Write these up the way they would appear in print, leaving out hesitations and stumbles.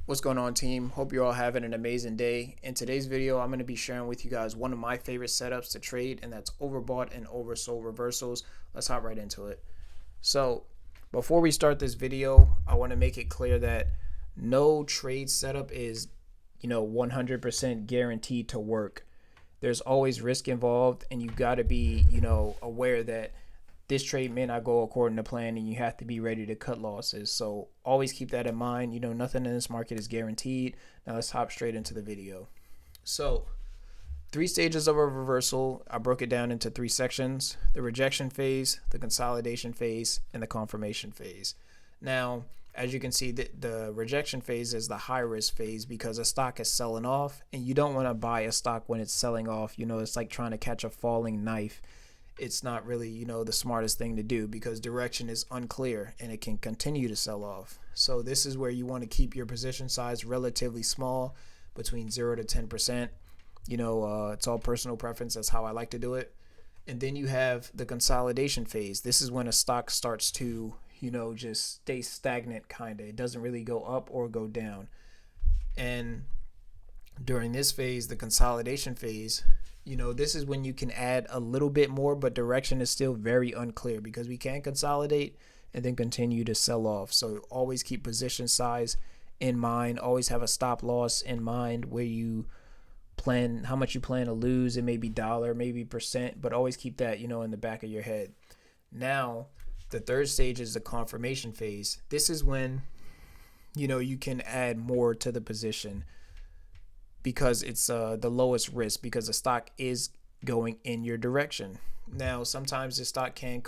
What's going on, team? Hope you're all having an amazing day. In today's video, I'm going to be sharing with you guys one of my favorite setups to trade, and that's overbought and oversold reversals. Let's hop right into it. So, before we start this video, I want to make it clear that no trade setup is, 100% guaranteed to work. There's always risk involved, and you got to be, aware that this trade may not go according to plan and you have to be ready to cut losses. So always keep that in mind. Nothing in this market is guaranteed. Now let's hop straight into the video. So, three stages of a reversal. I broke it down into three sections: the rejection phase, the consolidation phase, and the confirmation phase. Now, as you can see, the rejection phase is the high risk phase because a stock is selling off, and you don't want to buy a stock when it's selling off. It's like trying to catch a falling knife. It's not really, the smartest thing to do because direction is unclear and it can continue to sell off. So this is where you want to keep your position size relatively small, between 0 to 10%. It's all personal preference. That's how I like to do it. And then you have the consolidation phase. This is when a stock starts to, just stay stagnant, kind of. It doesn't really go up or go down. And during this phase, the consolidation phase, this is when you can add a little bit more, but direction is still very unclear because we can't consolidate and then continue to sell off. So always keep position size in mind. Always have a stop loss in mind where you plan how much you plan to lose. It may be dollar, maybe percent, but always keep that, in the back of your head. Now, the third stage is the confirmation phase. This is when, you can add more to the position because it's the lowest risk because the stock is going in your direction. Now, sometimes the stock can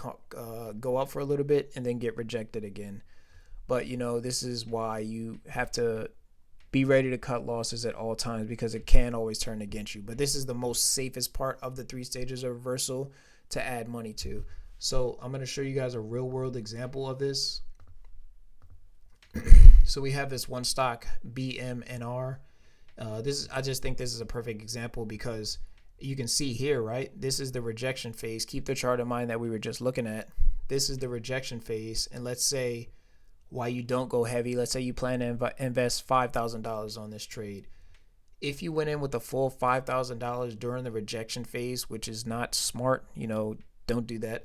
go up for a little bit and then get rejected again. But, this is why you have to be ready to cut losses at all times because it can always turn against you. But this is the most safest part of the three stages of reversal to add money to. So I'm going to show you guys a real world example of this. So we have this one stock, BMNR. I just think this is a perfect example because you can see here, right? This is the rejection phase. Keep the chart in mind that we were just looking at. This is the rejection phase. And let's say why you don't go heavy. Let's say you plan to invest $5,000 on this trade. If you went in with a full $5,000 during the rejection phase, which is not smart, don't do that.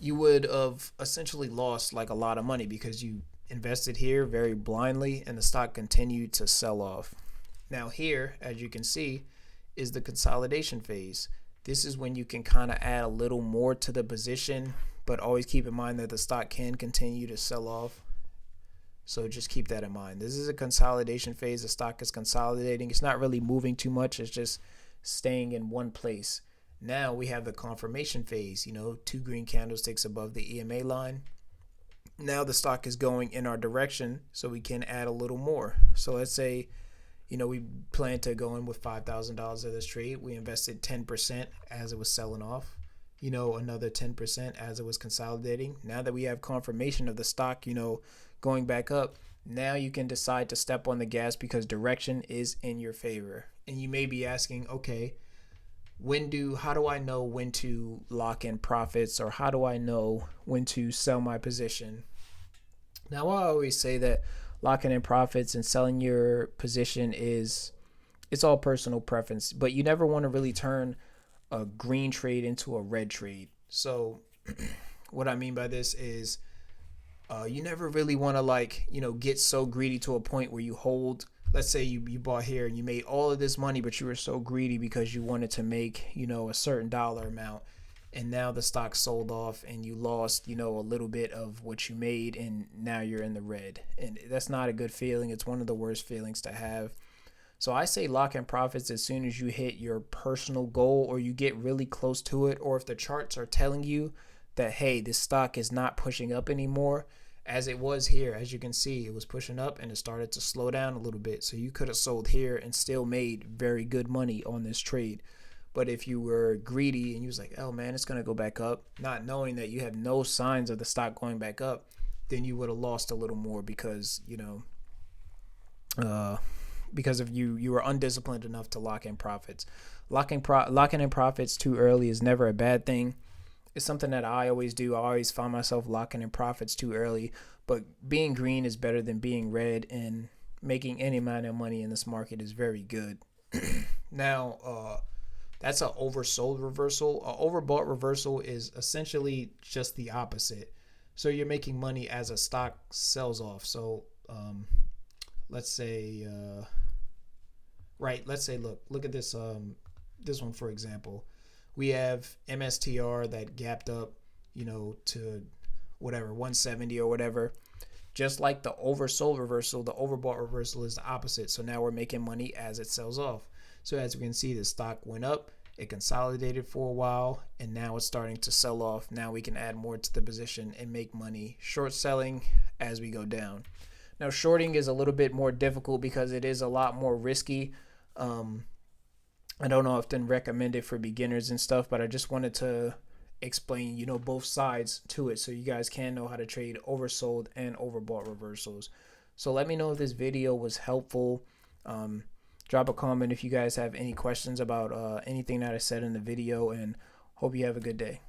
You would have essentially lost like a lot of money because you invested here very blindly and the stock continued to sell off. Now here, as you can see, is the consolidation phase. This is when you can kind of add a little more to the position, but always keep in mind that the stock can continue to sell off. So just keep that in mind. This is a consolidation phase. The stock is consolidating. It's not really moving too much. It's just staying in one place. Now we have the confirmation phase, 2 green candlesticks above the EMA line. Now the stock is going in our direction, so we can add a little more. So let's say, we plan to go in with $5,000 of this trade. We invested 10% as it was selling off, another 10% as it was consolidating. Now that we have confirmation of the stock, going back up, now you can decide to step on the gas because direction is in your favor. And you may be asking, okay, how do I know when to lock in profits, or how do I know when to sell my position? Now, I always say that locking in profits and selling your position it's all personal preference, but you never want to really turn a green trade into a red trade. So what I mean by this is you never really want to get so greedy to a point where you hold. Let's say you bought here and you made all of this money, but you were so greedy because you wanted to make, a certain dollar amount. And now the stock sold off and you lost, a little bit of what you made, and now you're in the red. And that's not a good feeling. It's one of the worst feelings to have. So I say lock in profits as soon as you hit your personal goal or you get really close to it, or if the charts are telling you that, hey, this stock is not pushing up anymore, as it was here. As you can see, it was pushing up and it started to slow down a little bit. So you could have sold here and still made very good money on this trade. But if you were greedy and you was like, oh man, it's going to go back up, not knowing that you have no signs of the stock going back up, then you would have lost a little more because, because of you were undisciplined enough to lock in profits. Locking in profits too early is never a bad thing. it's something that I always do. I always find myself locking in profits too early, but being green is better than being red, and making any amount of money in this market is very good. Now, that's an oversold reversal. An overbought reversal is essentially just the opposite. So you're making money as a stock sells off. So let's say, let's say, look at this this one for example. We have MSTR that gapped up, to whatever 170 or whatever. Just like the oversold reversal, the overbought reversal is the opposite. So now we're making money as it sells off. So as we can see, the stock went up, it consolidated for a while, and now it's starting to sell off. Now we can add more to the position and make money short selling as we go down. Now shorting is a little bit more difficult because it is a lot more risky. I don't often recommend it for beginners and stuff, but I just wanted to explain, both sides to it so you guys can know how to trade oversold and overbought reversals. So let me know if this video was helpful. Drop a comment if you guys have any questions about anything that I said in the video, and hope you have a good day.